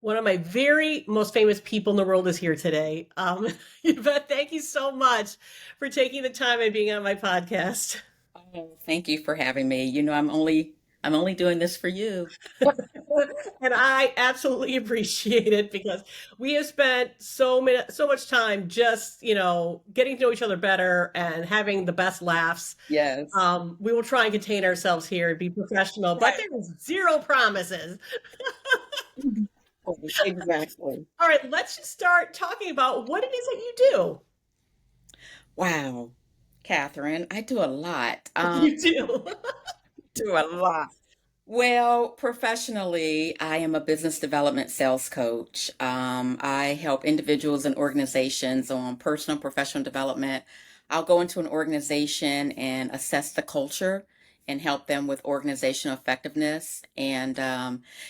One of my very most famous people in the world is here today. Yvette, thank you so much for taking the time and being on my podcast. Oh, thank you for having me. I'm only doing this for you. And I absolutely appreciate it because we have spent so much time just, getting to know each other better and having the best laughs. Yes. We will try and contain ourselves here and be professional, but Right. there is zero promises. Exactly. All right, let's just start talking about what it is that you do. Wow. Catherine, I do a lot. You do. Do a lot. Well, professionally, I am a business development sales coach. I help individuals and organizations on personal and professional development. I'll go into an organization and assess the culture and help them with organizational effectiveness. And,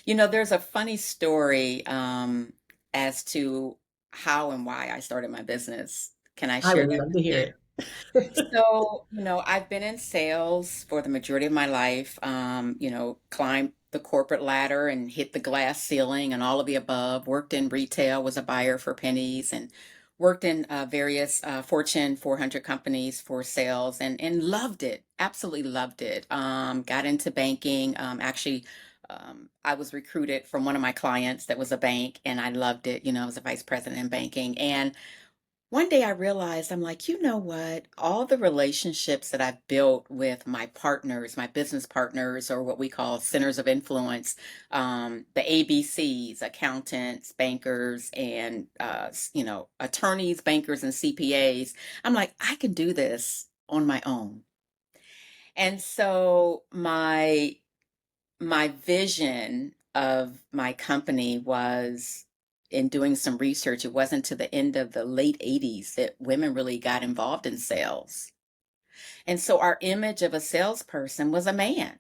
there's a funny story as to how and why I started my business. Can I I share would that love with to you? hear it. So, I've been in sales for the majority of my life, climbed the corporate ladder and hit the glass ceiling and all of the above, worked in retail, was a buyer for pennies, and worked in various Fortune 400 companies for sales and loved it, absolutely loved it. Got into banking. I was recruited from one of my clients that was a bank, and I loved it. I was a vice president in banking. And one day I realized, I'm like, you know what? All the relationships that I've built with my partners, my business partners, or what we call centers of influence, the ABCs, accountants, bankers, and, attorneys, bankers, and CPAs. I'm like, I can do this on my own. And so my vision of my company was in doing some research. It wasn't to the end of the late 80s that women really got involved in sales. And so our image of a salesperson was a man.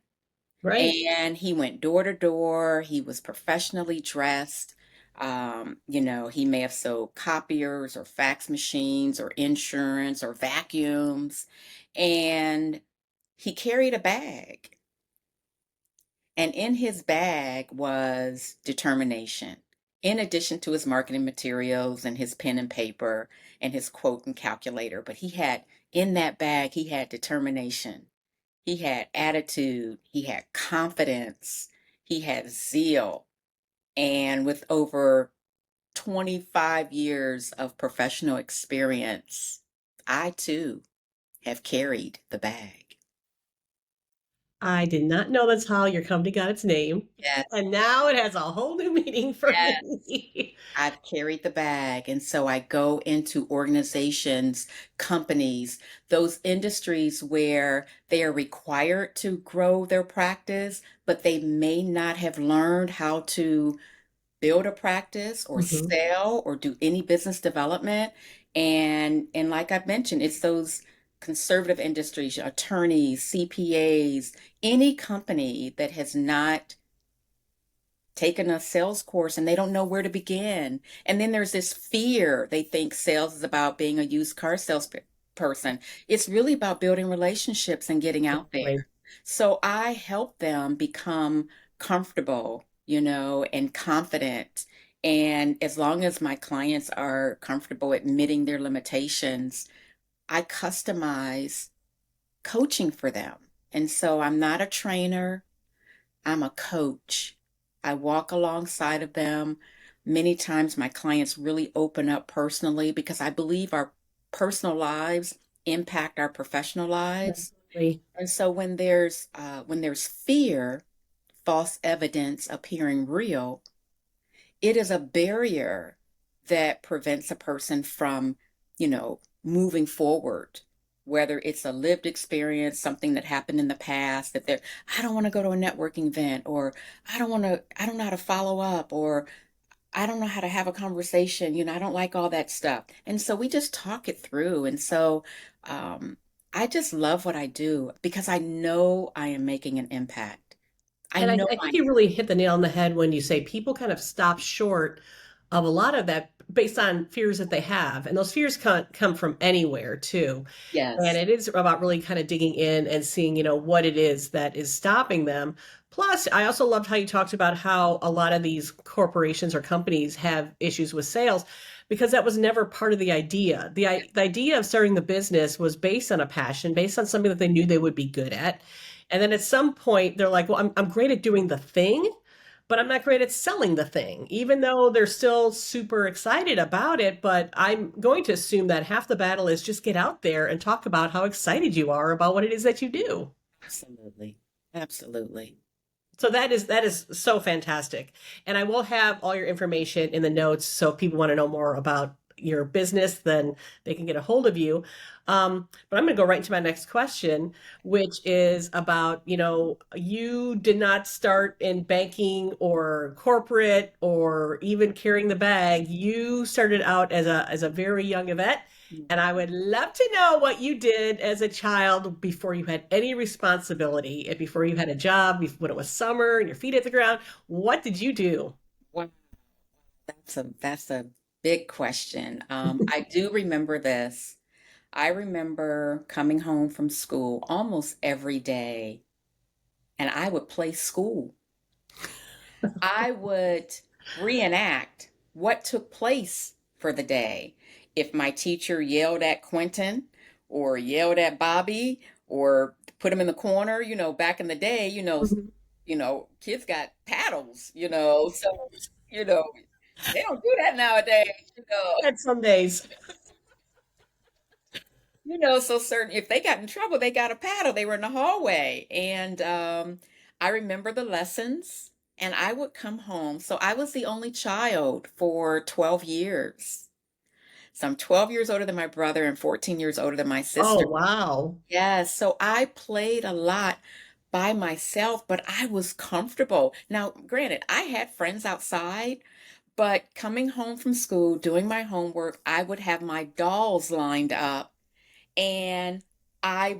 Right. And he went door to door. He was professionally dressed. He may have sold copiers or fax machines or insurance or vacuums. And he carried a bag. And in his bag was determination, in addition to his marketing materials and his pen and paper and his quote and calculator. But in that bag, he had determination, he had attitude, he had confidence, he had zeal. And with over 25 years of professional experience, I too have carried the bag. I did not know that's how your company got its name. Yes. And now it has a whole new meaning for me. I've carried the bag. And so I go into organizations, companies, those industries where they are required to grow their practice, but they may not have learned how to build a practice or Mhm. sell or do any business development. And like I've mentioned, it's those conservative industries, attorneys, CPAs, any company that has not taken a sales course and they don't know where to begin. And then there's this fear. They think sales is about being a used car salesperson. It's really about building relationships and getting out Right. there. So I help them become comfortable, and confident. And as long as my clients are comfortable admitting their limitations, I customize coaching for them. And so I'm not a trainer. I'm a coach. I walk alongside of them. Many times my clients really open up personally because I believe our personal lives impact our professional lives. Definitely. And so when there's fear, false evidence appearing real, it is a barrier that prevents a person from, moving forward. Whether it's a lived experience, something that happened in the past, I don't want to go to a networking event, or I don't know how to follow up, or I don't know how to have a conversation. I don't like all that stuff. And so we just talk it through. And so I just love what I do because I know I am making an impact. I And I, know I I think you really hit the nail on the head when you say people kind of stop short of a lot of that based on fears that they have. And those fears come from anywhere too. And Yes. it is about really kind of digging in and seeing, what it is that is stopping them. Plus, I also loved how you talked about how a lot of these corporations or companies have issues with sales because that was never part of the idea. The idea of starting the business was based on a passion, based on something that they knew they would be good at. And then at some point, they're like, well, I'm great at doing the thing, but I'm not great at selling the thing, even though they're still super excited about it. But I'm going to assume that half the battle is just get out there and talk about how excited you are about what it is that you do. Absolutely. Absolutely. So that is so fantastic. And I will have all your information in the notes. So if people want to know more about your business, then they can get a hold of you. But I'm going to go right into my next question, which is about, you did not start in banking or corporate or even carrying the bag. You started out as a very young Yvette. And I would love to know what you did as a child before you had any responsibility and before you had a job, when it was summer and your feet hit the ground. What did you do? Wow, that's a big question. I do remember this. I remember coming home from school almost every day, and I would play school. I would reenact what took place for the day. If my teacher yelled at Quentin or yelled at Bobby or put him in the corner, back in the day, Mhm. kids got paddles, so, you know, they don't do that nowadays, Had some days. so certain if they got in trouble, they got a paddle. They were in the hallway. And I remember the lessons and I would come home. So I was the only child for 12 years. So I'm 12 years older than my brother and 14 years older than my Oh, sister. wow. Yes, so I played a lot by myself, but I was comfortable. Now, granted, I had friends outside, but coming home from school, doing my homework, I would have my dolls lined up and I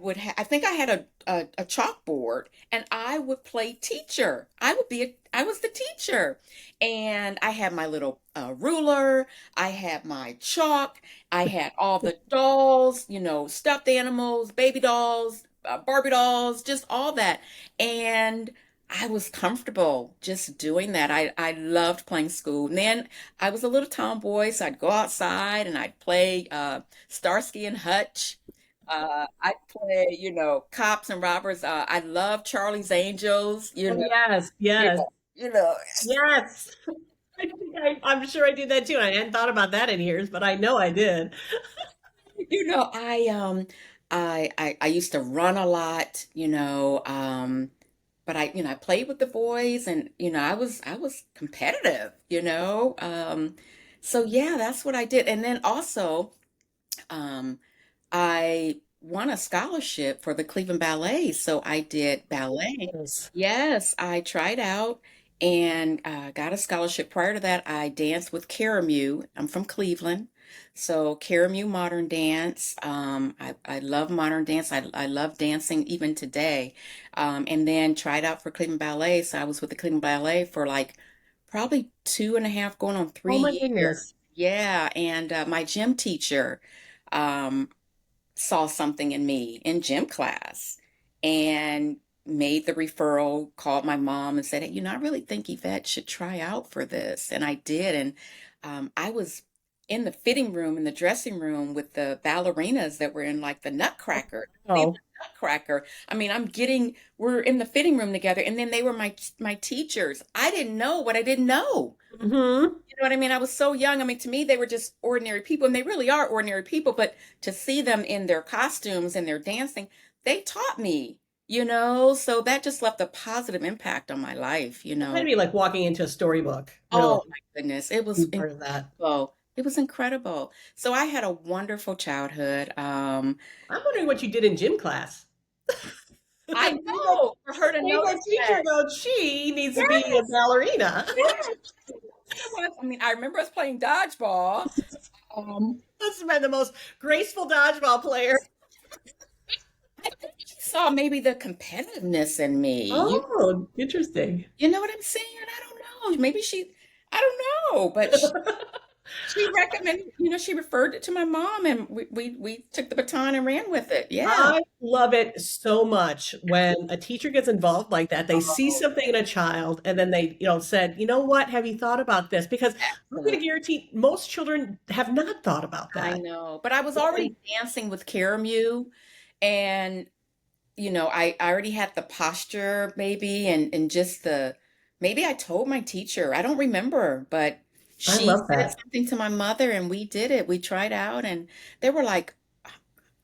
think I had a chalkboard and I would play teacher. I was the teacher. And I had my little ruler, I had my chalk, I had all the dolls, stuffed animals, baby dolls, Barbie dolls, just all that. And I was comfortable just doing that. I loved playing school. And then I was a little tomboy, so I'd go outside and I'd play Starsky and Hutch. I play, cops and robbers. I love Charlie's Angels, Oh, yes, yes, you know, yes. I'm sure I did that too. I hadn't thought about that in years, but I know I did. I used to run a lot, but I played with the boys and, I was competitive, so yeah, that's what I did. And then also, um, I won a scholarship for the Cleveland Ballet, so I did ballet. Yes. Yes, I tried out and got a scholarship. Prior to that, I danced with Caramew. I'm from Cleveland, so Caramew Modern Dance. I love modern dance. I love dancing even today. And then tried out for Cleveland Ballet. So I was with the Cleveland Ballet for like probably 2.5, going on Oh my 3 years. goodness. Yeah, and my gym teacher. Um, saw something in me in gym class and made the referral, called my mom and said, hey, I really think Yvette should try out for this. And I did. And I was in the fitting room, in the dressing room with the ballerinas that were in like the Nutcracker. Oh. Nutcracker. I mean, we're in the fitting room together, and then they were my teachers. I didn't know what I didn't know. Hmm. You know what I mean? I was so young. I mean, to me, they were just ordinary people, and they really are ordinary people. But to see them in their costumes and their dancing, they taught me, so that just left a positive impact on my life. It had to be like walking into a storybook, really, Oh my goodness. It be was part of that. incredible. It was incredible. So I had a wonderful childhood. I'm wondering what you did in gym class. I Made that know for her to made that notice teacher that. go, she needs to be a Yes, ballerina. yes. I mean, I remember us playing dodgeball. Um, Must have been the most graceful dodgeball player. I think she saw maybe the competitiveness in me. Oh, interesting. You know what I'm saying? I don't know. Maybe I don't know, but She recommended, she referred it to my mom, and we took the baton and ran with it. Yeah. I love it so much when a teacher gets involved like that. They see Oh, something in a child and then they, said, you know what, have you thought about this? Because I'm going absolutely. to guarantee most children have not thought about I that. know. But I was already dancing with Caramew, and I already had the posture maybe, and just maybe I told my teacher. I don't remember, but I she love said that. something to my mother, and we did it. We tried out, and there were like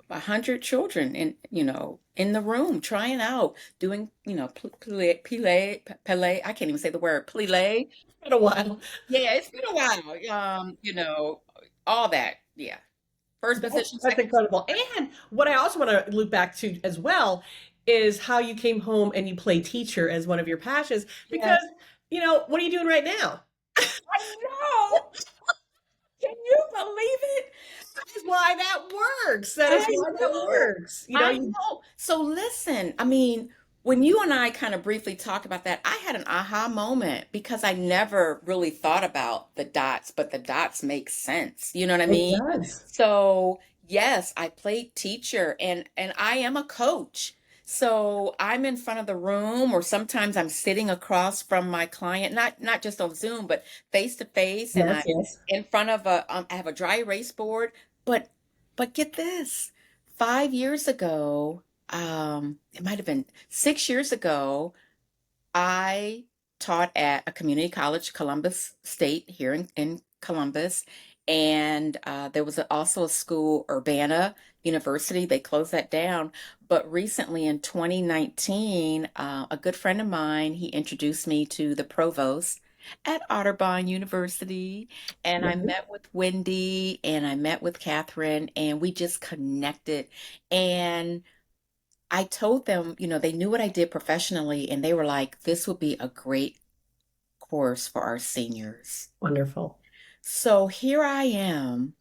100 children in the room trying out, doing, pile. I can't even say the word plie. In a while. Yeah, it's been a while. All that. Yeah. First position, That's second. incredible. And what I also want to loop back to as well is how you came home and you play teacher as one of your passions. Because, Yes. what are you doing right now? I know. Can you believe it? That is why that works. That is I why that know. works. I know. So listen, I mean, when you and I kind of briefly talked about that, I had an aha moment because I never really thought about the dots, but the dots make sense. You know what I it mean? does. So, yes, I played teacher, and I am a coach. So, I'm in front of the room, or sometimes I'm sitting across from my client, not just on Zoom, but face to face, and Yes, I'm yes. in front of I have a dry erase board, but get this. 5 years ago, it might have been 6 years ago, I taught at a community college, Columbus State, here in Columbus. And there was also a school, Urbana University. They closed that down. But recently in 2019, a good friend of mine, he introduced me to the provost at Otterbein University. And I Mhm. met with Wendy and I met with Catherine, and we just connected. And I told them, they knew what I did professionally, and they were like, this would be a great course for our seniors. Wonderful. So here I am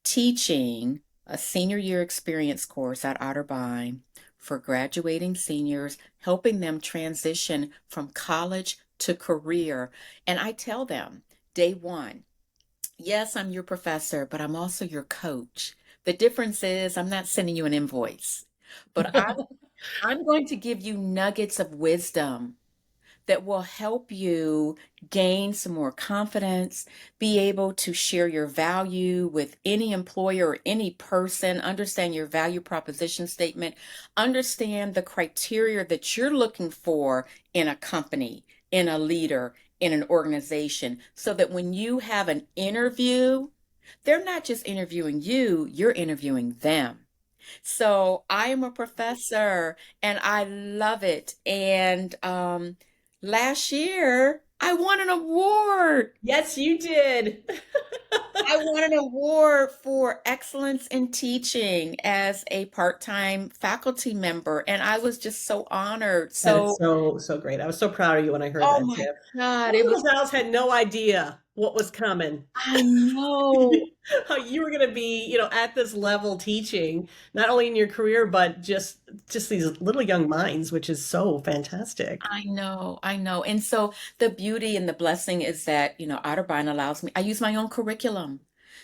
teaching a senior year experience course at Otterbein for graduating seniors, helping them transition from college to career. And I tell them, day one, yes, I'm your professor, but I'm also your coach. The difference is I'm not sending you an invoice, but I'm going to give you nuggets of wisdom that will help you gain some more confidence, be able to share your value with any employer or any person, understand your value proposition statement, understand the criteria that you're looking for in a company, in a leader, in an organization, so that when you have an interview, they're not just interviewing you, you're interviewing them. So I am a professor and I love it. And last year I won an award. Yes, you did. I won an award for excellence in teaching as a part-time faculty member, and I was just so honored. That is So, so, so great. I was so proud of you when I heard oh that, my Tiff. God, Some it of was, those gals had no idea what was coming. I know. How you were going to be, at this level teaching, not only in your career, but just these little young minds, which is so fantastic. I know, I know. And so the beauty and the blessing is that, Otterbein allows me, I use my own curriculum.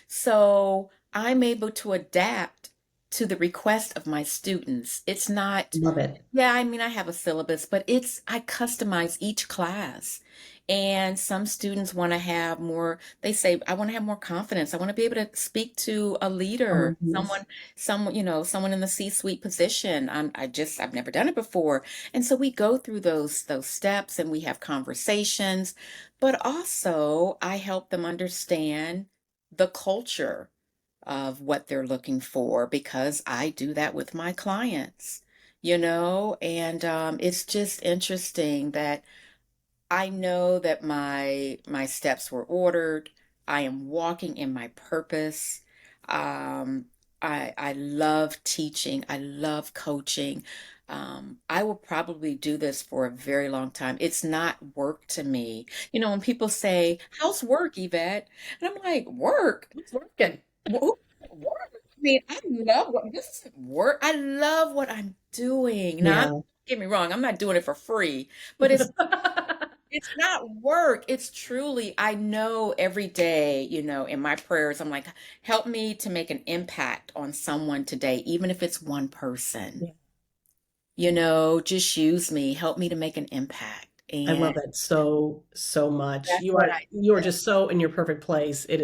So I'm able to adapt to the request of my students. It's not, Love it. yeah, I mean, I have a syllabus, but I customize each class. And some students want to have more, they say, I want to have more confidence. I want to be able to speak to a leader, Oh, yes. someone in the C-suite position. I've never done it before. And so we go through those steps and we have conversations, but also I help them understand the culture of what they're looking for because I do that with my clients, and it's just interesting that I know that my steps were ordered. I am walking in my purpose. Um, I love teaching. I love coaching. I will probably do this for a very long time. It's not work to me. When people say, "How's work, Yvette?" And I'm like, "Work? It's working. Work? I mean, I love what this isn't work. I love what I'm doing. Now, Yeah. don't get me wrong, I'm not doing it for free, but it's It's not work. It's truly, I know every day, in my prayers, I'm like, help me to make an impact on someone today, even if it's one person. Yeah. Just use me, help me to make an impact. I And love that so, so much. that's what You are just so in your perfect place. I It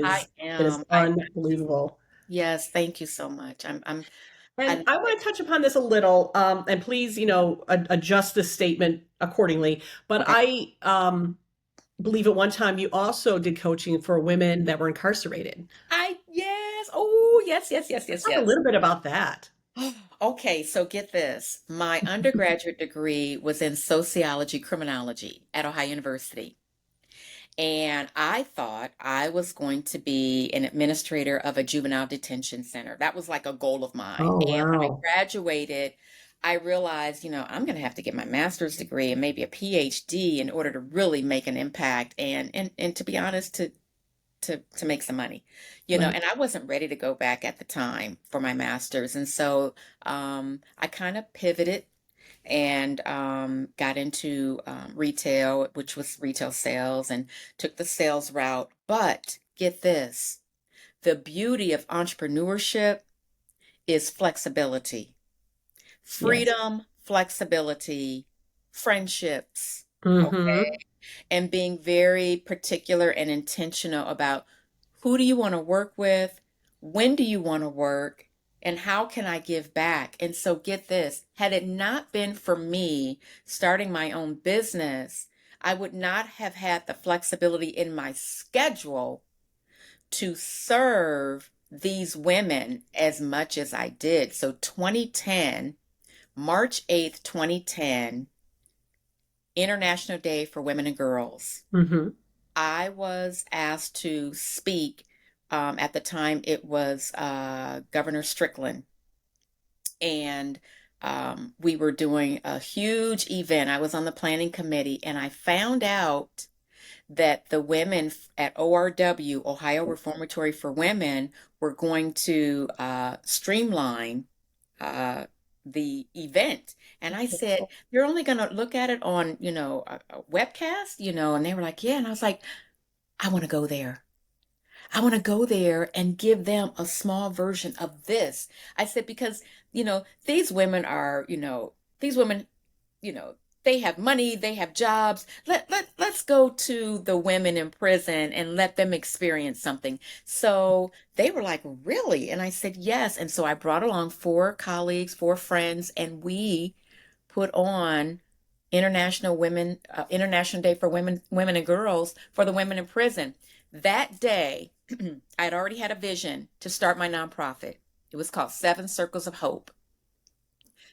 is am. unbelievable. Yes, thank you so much. I And love I it. want to touch upon this a little, and please, adjust this statement accordingly. But Okay. I believe at one time you also did coaching for women that were incarcerated. Yes. Oh, yes, yes, yes, yes, Talk a yes. little bit about that. Okay, so get this. My undergraduate degree was in sociology, criminology at Ohio University. And I thought I was going to be an administrator of a juvenile detention center. That was like a goal of mine. Oh, And when I wow. graduated, I realized, I'm going to have to get my master's degree and maybe a PhD in order to really make an impact and to be honest, to make some money, Right. and I wasn't ready to go back at the time for my master's. And so I kind of pivoted and got into retail, which was retail sales, and took the sales route. But get this, the beauty of entrepreneurship is flexibility, Yes. freedom, flexibility, friendships. Mm-hmm. Okay. And being very particular and intentional about who do you want to work with, when do you want to work, and how can I give back? And so get this, had it not been for me starting my own business, I would not have had the flexibility in my schedule to serve these women as much as I did. So 2010, March 8th, 2010, International Day for Women and Girls. Mm-hmm. I was asked to speak. At the time, it was Governor Strickland, and we were doing a huge event. I was on the planning committee, and I found out that the women at ORW, Ohio Reformatory for Women, were going to streamline the event. And I said, you're only going to look at it on, a webcast, and they were like, yeah. And I was like, I want to go there. I want to go there and give them a small version of this. I said, because, these women are, these women, you know, they have money, they have jobs. Let's go to the women in prison and let them experience something. So they were like, really? And I said, yes. And so I brought along four colleagues, four friends, and we put on International Day for Women and Girls for the women in prison. That day, I had already had a vision to start my nonprofit. It was called Seven Circles of Hope.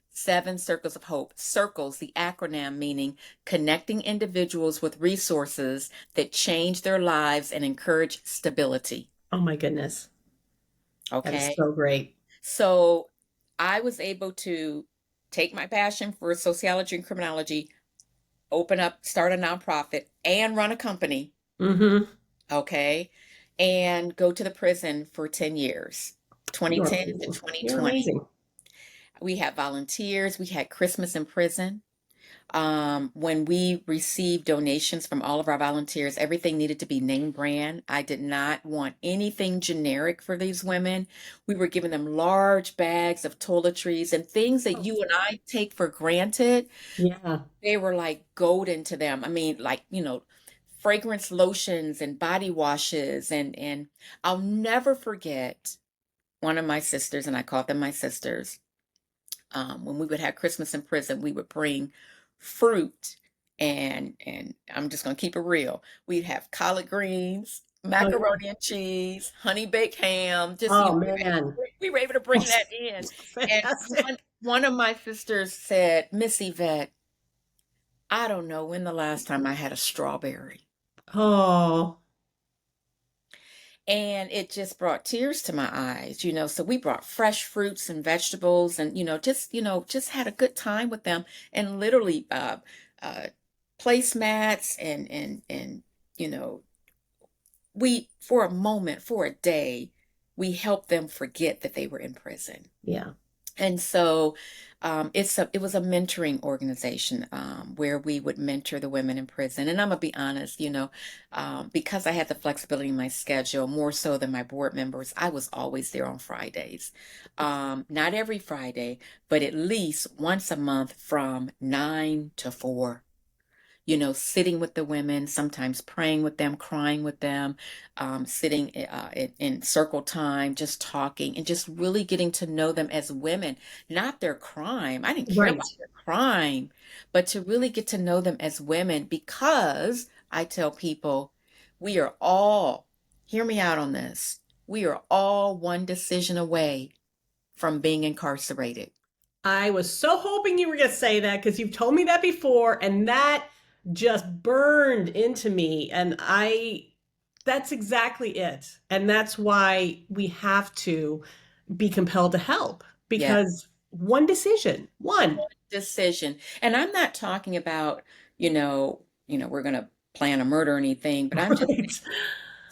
Seven Circles of Hope. Circles, the acronym meaning connecting individuals with resources that change their lives and encourage stability. Oh my goodness. That is Okay. so great. So I was able to take my passion for sociology and criminology, start a nonprofit, and run a company. Mm-hmm. Okay. And go to the prison for 10 years, You're 2010 to amazing. You're 2020. amazing. We had volunteers. We had Christmas in prison. When we received donations from all of our volunteers, everything needed to be name brand. I did not want anything generic for these women. We were giving them large bags of toiletries and things that you and I take for granted. Yeah. They were like golden to them. I mean, like, fragrance lotions and body washes. And I'll never forget one of my sisters, and I called them my sisters. When we would have Christmas in prison, we would bring fruit, and I'm just gonna keep it real. We'd have collard greens, Oh, yeah. macaroni and cheese, honey baked ham. Just Oh man. we were able to bring That's that in. And fantastic. one of my sisters said, Miss Yvette, I don't know when the last time I had a strawberry. Oh, And it just brought tears to my eyes. So we brought fresh fruits and vegetables and, just had a good time with them and literally uh, placemats and, you know, for a moment, for a day, we helped them forget that they were in prison. yeah. And so it was a mentoring organization where we would mentor the women in prison. And I'm gonna be honest, because I had the flexibility in my schedule more so than my board members, I was always there on Fridays. Not every Friday, but at least once a month from 9 to 4, sitting with the women, sometimes praying with them, crying with them, sitting in circle time, just talking and just really getting to know them as women, not their crime. I didn't care Right. about their crime, but to really get to know them as women because I tell people we are all, hear me out on this, we are all one decision away from being incarcerated. I was so hoping you were going to say that because you've told me that before, and that just burned into me. That's exactly it. And that's why we have to be compelled to help Yeah. because one decision, one. Decision. And I'm not talking about, we're going to plan a murder or anything, but I'm just Right.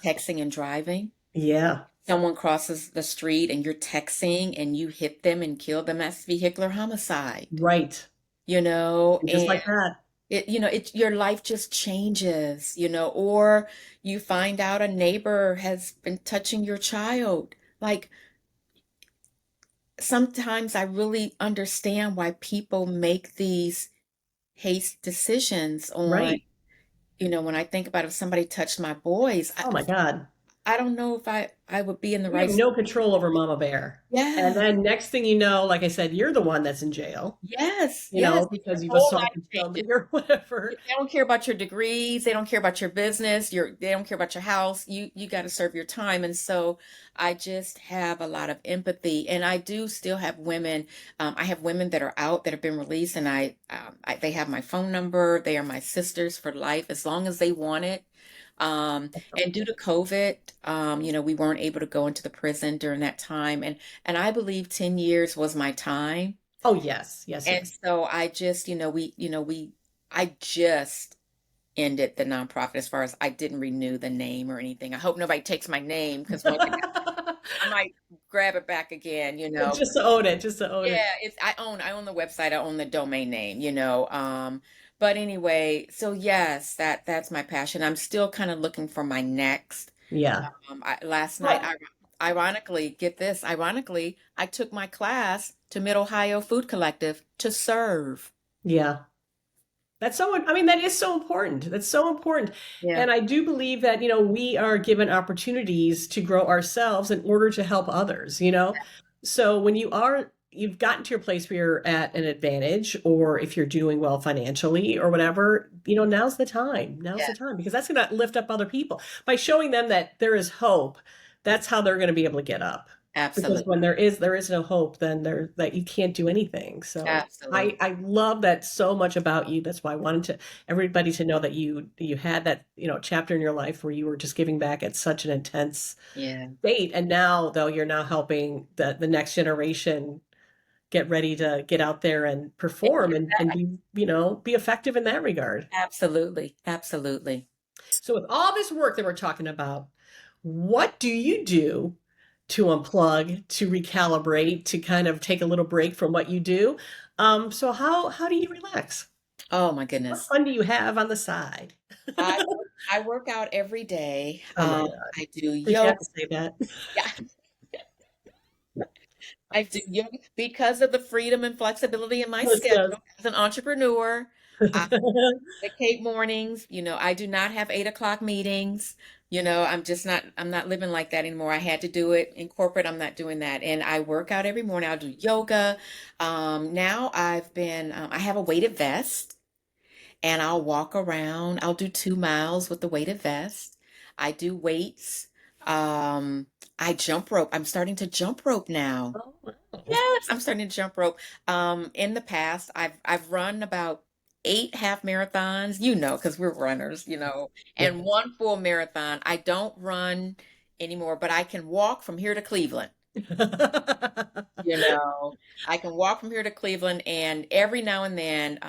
texting and driving. Yeah. Someone crosses the street and you're texting and you hit them and kill them. That's vehicular homicide, Right. Just and like that. your life just changes, or you find out a neighbor has been touching your child. Like sometimes I really understand why people make these haste decisions on, Right. when I think about if somebody touched my boys, Oh my God. I don't know if I would be in the We have right. no control over Mama Bear. And Yeah. then next thing you know, like I said, you're the one that's in jail, Yes, yes. Your because you've whole life assaulted changes. somebody or whatever. They don't care about your degrees, they don't care about your business, they don't care about your house. You got to serve your time. And so I just have a lot of empathy. And I do still have women. I have women that are out that have been released, and they have my phone number. They are my sisters for life as long as they want it. And due to COVID, we weren't able to go into the prison during that time. And I believe 10 years was my time. Oh, yes. Yes, And yes. so I just, I just ended the nonprofit as far as I didn't renew the name or anything. I hope nobody takes my name because one day I might grab it back again, Just to own it, just to own it. Yeah, I own the website, I own the domain name. But anyway, so yes, that's my passion. I'm still kind of looking for my next. Yeah. Last night, Well, ironically, get this, ironically, I took my class to Mid Ohio Food Collective to serve. yeah. I mean, that is so important. That's so important. Yeah. And I do believe that, we are given opportunities to grow ourselves in order to help others. So when you've gotten to your place where you're at an advantage, or if you're doing well financially or whatever, now's the time. Now's the Yeah, time because that's going to lift up other people by showing them that there is hope. That's how they're going to be able to get up. Because absolutely. when there is no hope, then that you can't do anything. So Absolutely. I love that so much about you. That's why I wanted everybody to know that you had that, chapter in your life where you were just giving back at such an intense Yeah. state. And now though you're now helping the next generation get ready to get out there and perform and be effective in that regard. Absolutely. Absolutely. So with all this work that we're talking about, what do you do to unplug, to recalibrate, to kind of take a little break from what you do? So how do you relax? Oh my What goodness. fun do you have on the side? I work out every day. Oh my God. I do Did you yoga. have to say that? Yeah, I do yoga because of the freedom and flexibility in my Yes, yes. schedule as an entrepreneur. I dedicate mornings. I do not have 8 o'clock meetings. I'm not living like that anymore. I had to do it in corporate. I'm not doing that. And I work out every morning. I'll do yoga. Now I have a weighted vest and I'll walk around. I'll do 2 miles with the weighted vest. I do weights. Um, I jump rope. I'm starting to jump rope now. Oh, wow. Yes, I'm starting to jump rope. In the past, I've run about 8 half marathons, because we're runners, Yeah. and one full marathon. I don't run anymore, but I can walk from here to Cleveland. You know, I can walk from here to Cleveland, and every now and then,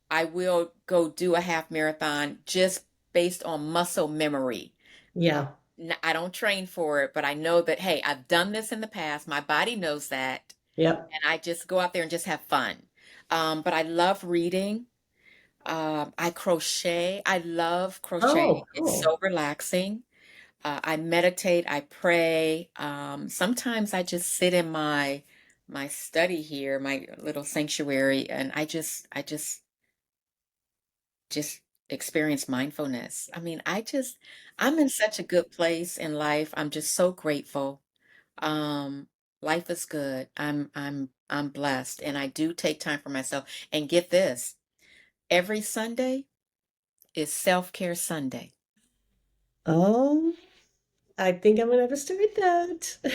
I will go do a half marathon just based on muscle memory. Yeah. I don't train for it, but I know that, hey, I've done this in the past. My body knows that. Yep. and I just go out there and just have fun. But I love reading. I crochet. I love crocheting. Oh, It's cool. so relaxing. I meditate. I pray. Sometimes I just sit in my study here, my little sanctuary, and I just experience mindfulness. I mean, I'm in such a good place in life. I'm just so grateful. Um, Life is good. I'm blessed, and I do take time for myself. And get this, every Sunday is self-care Sunday. Oh, I think I'm gonna have to start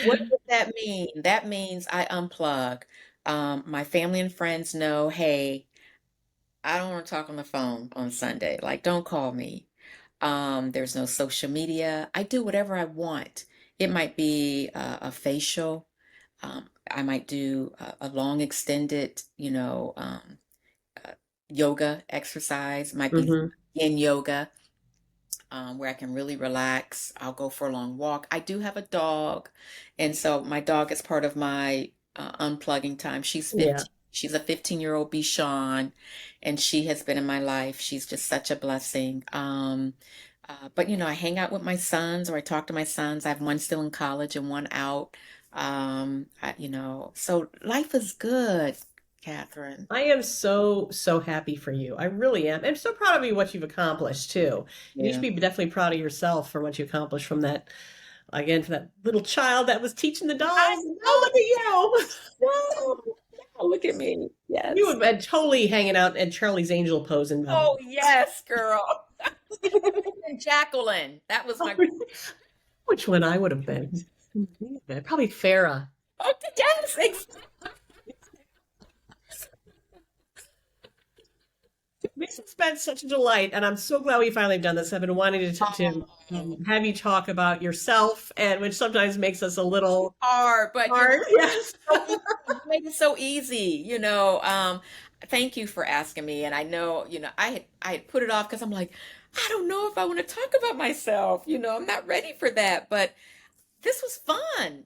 What that. does that mean? That means I unplug. My family and friends know, hey, I don't want to talk on the phone on Sunday. Like, don't call me. There's no social media. I do whatever I want. It might be a facial. I might do a long extended, uh, yoga exercise. Might be Hmm. in yoga, where I can really relax. I'll go for a long walk. I do have a dog, and so my dog is part of my unplugging time. She's Yeah. 15. She's a 15-year-old Bichon, and she has been in my life. She's just such a blessing. But I hang out with my sons, or I talk to my sons. I have one still in college and one out. So life is good, Catherine. I am so, so happy for you. I really am. I'm so proud of you, what you've accomplished too. And you should Yeah. be definitely proud of yourself for what you accomplished from that, again, for that little child that was teaching the I dog. Oh, know. look at you. No, no, look at me. You Yes. have been totally hanging out in Charlie's Angel pose in Oh, Melbourne. yes, girl. And Jacqueline. That was my, Which one I would have been? Probably Farah. oh, yes, This has been such a delight, and I'm so glad we finally have done this. I've been wanting to oh, have you talk about yourself, and which sometimes makes us a little hard, but hard. Yes. so easy. You made it so easy. Thank you for asking me. And I know, I had put it off because I'm like, I don't know if I want to talk about myself. I'm not ready for that. But this was fun.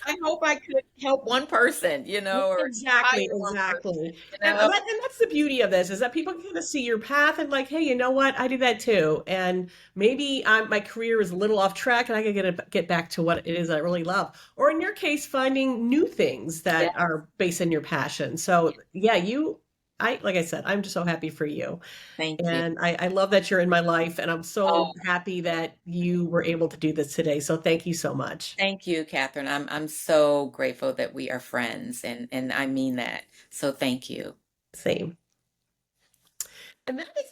I hope I could help one person, or Exactly, inspire one person, exactly. you And know. that's the beauty of this is that people can kind of see your path and like, hey, you know what? I do that too. And maybe my career is a little off track and I can get back to what it is I really love. Or in your case, finding new things Yeah, that are based in your passion. So yeah, like I said, I'm just so happy for you. thank you. And I love that you're in my life and I'm so Oh, happy that you were able to do this today. So thank you so much. thank you, Catherine. I'm so grateful that we are friends, and I mean that. So thank you. Same. And that is